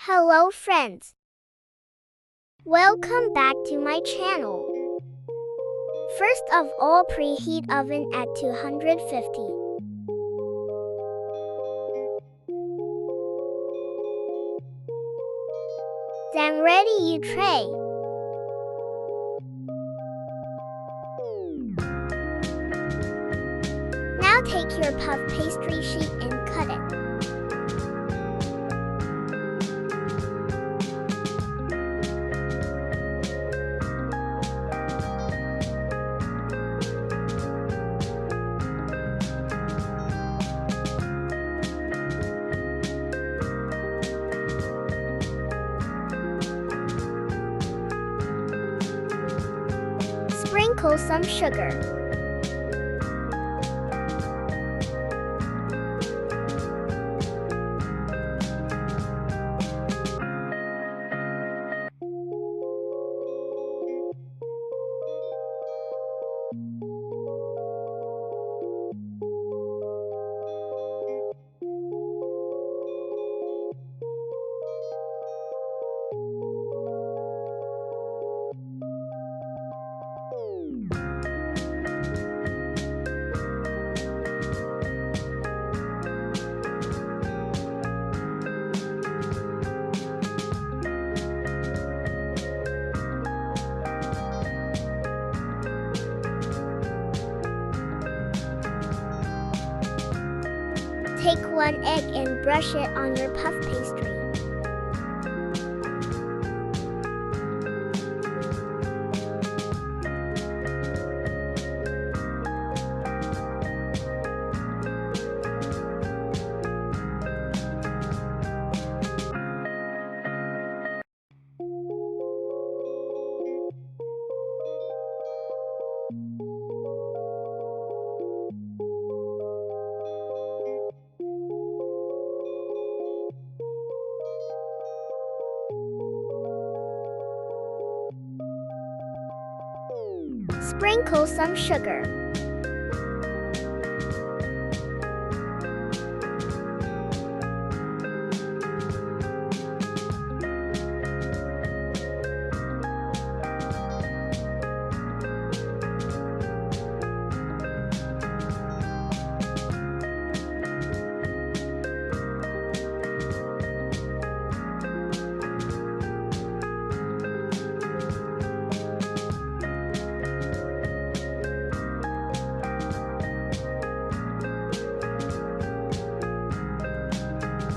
Hello friends! Welcome back to my channel. First of all, preheat oven at 250. Then ready your tray. Now take your puff pastry sheet and cut it. Sprinkle some sugar. Take one egg and brush it on your puff pastry. Sprinkle some sugar.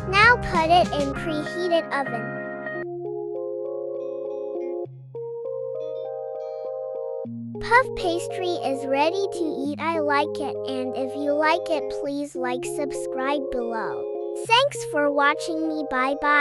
Now put it in preheated oven. Puff pastry is ready to eat. I like it, and if you like it, please like, subscribe below. Thanks for watching me. Bye bye.